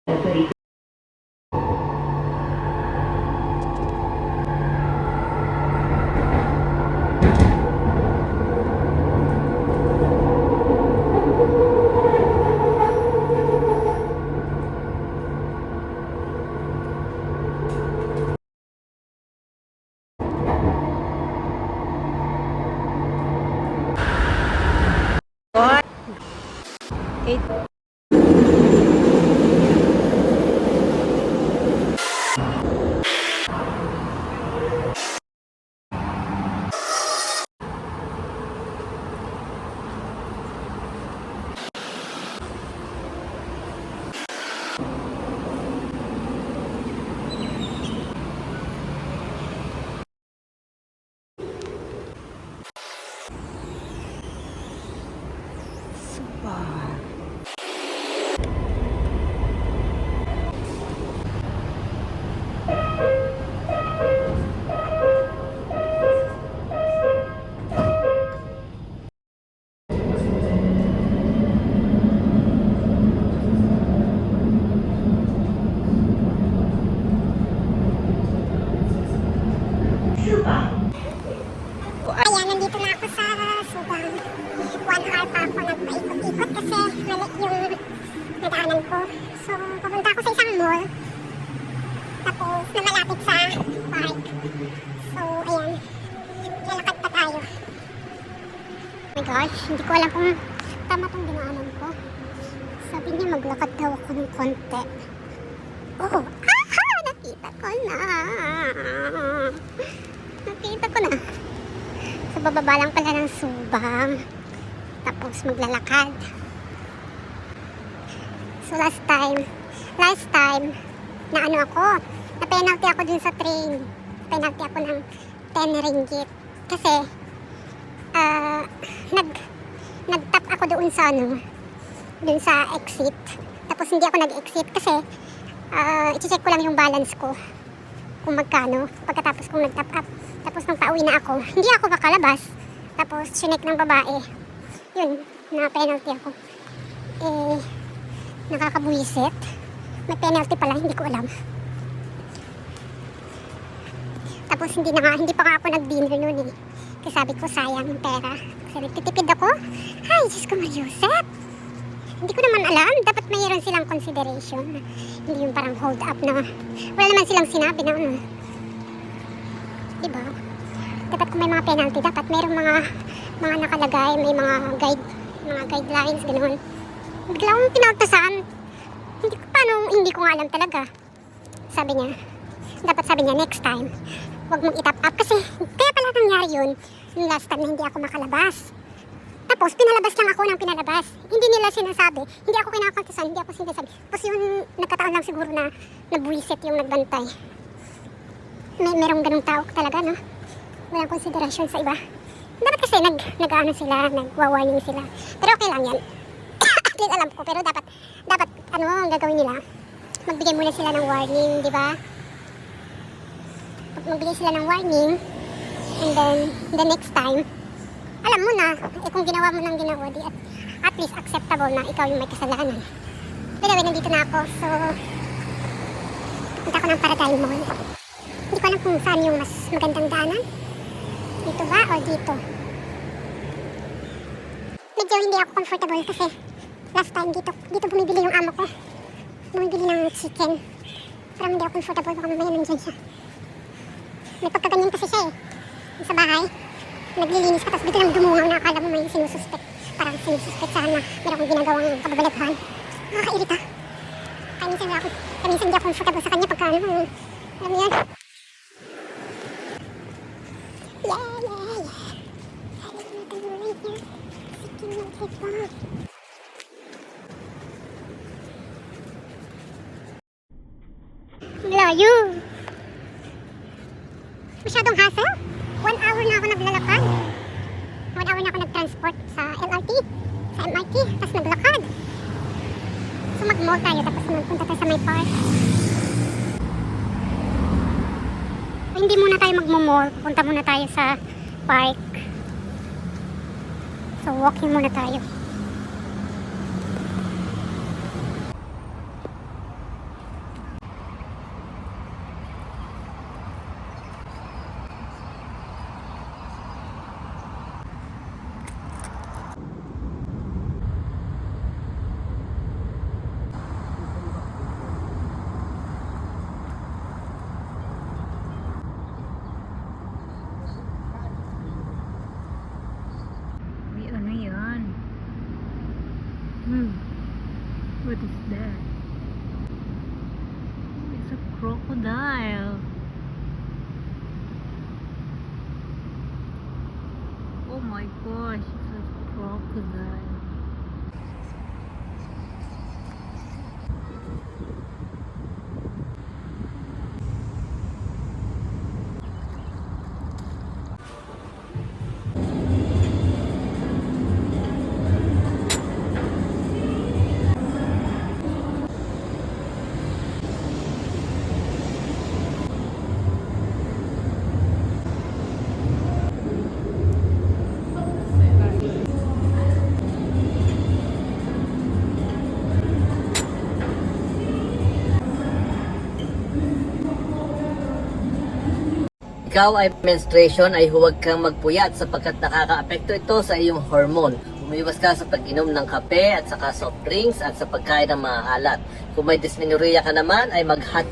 Eight. Ayan, nandito na ako sa Subang. 1 hour pa ako nagpaikot-ikot kasi mali yung nadaanan ko. So, pupunta ako sa isang mall. Tapos, na malapit sa park. So, ayan. Lalakad pa tayo. Oh my gosh, hindi ko alam kung tama tong dinaanan ko. Sabi niya maglakad daw ako ng konti. Oh, aha! Nakita ko na! Nakita ko na. Sa bababa lang pala ng Subang. Tapos maglalakad. So last time, na ano ako, na penalty ako dun sa train. Penalty ako ng 10 ringgit. Kasi, nag-tap ako doon sa ano, dun sa exit. Tapos hindi ako nag-exit kasi, i-check ko lang yung balance ko. Kung magkano, pagkatapos kong nag-tap up. Tapos nung pauwi na ako, hindi ako makalabas. Tapos sinek ng babae. Yun, na penalty ako. Eh, nakakabuisit. May penalty pala, hindi ko alam. Tapos hindi pa nga ako nag-dinner noon eh. Kasi sabi ko sayang yung pera. Kasi nagtitipid ako. Ay, Diyos ko Mariusep. Hindi ko naman alam. Dapat mayroon silang consideration. Hindi yung parang hold up na wala naman silang sinabi na ano. Diba? Dapat kung may mga penalty, dapat mayroong mga nakalagay, may mga guidelines, gano'n. Bigla akong pinautosan. Hindi ko nga alam talaga. Sabi niya, next time, wag mong itap up. Kasi, kaya pala nangyari yun, yung last time na hindi ako makalabas. Tapos, pinalabas lang ako ng pinalabas. Hindi nila sinasabi. Hindi ako kinakaltasan, hindi ako sinasabi. Tapos yung nagkataon lang siguro na nabuisit yung nagbantay. Merong ganung tao talaga, no? Walang konsiderasyon sa iba. Dapat kasi nag-ano sila, nagwa-warning sila. Pero okay lang yan. At least alam ko, pero dapat ano ang gagawin nila? Magbigay muna sila ng warning, di ba? Magbigay sila ng warning, and then the next time, alam mo na, kung ginawa mo ng ginawa, di at least acceptable na ikaw yung may kasalanan. Pero nandito na ako, so punta ko ng Paradigm Mall. Hindi ko alam kung saan yung mas magandang daanan. Dito ba o dito? Medyo hindi ako comfortable kasi last time dito bumibili yung amo ko. Bumibili ng chicken. Parang hindi ako comfortable, baka mamaya nandiyan siya. May pagkaganyan kasi siya eh. Sa bahay, naglilinis ka, tapos biglang dumungaw na akala mo may sinususpect. Parang sinususpect saan na meron akong ginagawang kababalaghan. Nakakairita. Kaya minsan hindi ako comfortable sa kanya pagka ano, alam mo yan? Layo. Masyadong hassle. 1 hour na ako naglalakad. 1 hour na ako nag-transport sa LRT, sa MRT, tapos naglakad. So mag-mall tayo, tapos magpunta tayo sa may park. Hindi muna tayo mag-mall, punta muna tayo sa park. So walking muna tayo. What is that? It's a crocodile. Oh my gosh, it's a crocodile. Ikaw ay menstruation ay huwag kang magpuyat sapagkat nakakaapekto ito sa iyong hormone. Umiwas ka sa pag-inom ng kape at saka soft drinks at sa pagkain ng mga alat. Kung may dysmenorrhea ka naman ay mag-hot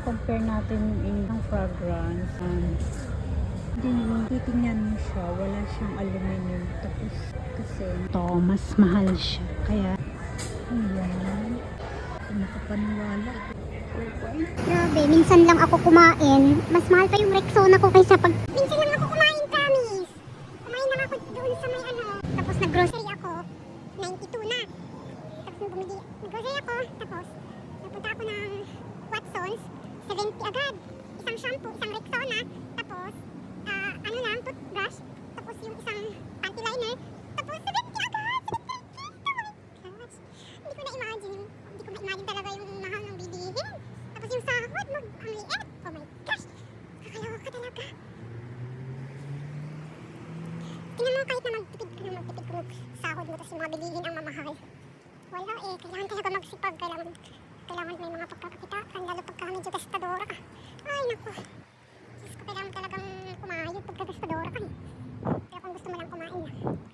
Compare natin yung fragrance and titingnan mo siya, wala siyang aluminum, tapos kasi ito mas mahal siya, kaya ayan, nakapaniwala. Grabe, minsan lang ako kumain. Mas mahal pa yung Rexona ko kaysa pag... Minsan lang ako kumain, promise. Kumain lang ako doon sa may ano. Tapos nag-grocery ako. 92 na. Tapos nag-grocery ako. Tapos napunta ako ng Watsons. 70 agad. Isang shampoo, isang Rexona. Tapos, ano lang, toothbrush. Tapos yung isang panty liner. Tapos 70 agad. 70 pesos. Oh my gosh. Hindi ko na-imagine. Hindi ko ma-imagine talaga yung mahal ng bilihin. Tapos yung sahod mo, ang liit. Oh my gosh. Kakaloka talaga. Tingnan mo kahit na magtipid ka ng sahod mo, tapos yung mga bilihin ang mamahal. Wala eh, kailangan talaga magsipag. Kailangan may mga pagkakakitaan, lalo pagka medyo gastadora ka. Ay naku. Diyos ko, kailangan talagang kumayod pagka gastadora ka eh. Pero kung gusto mo lang kumain lang.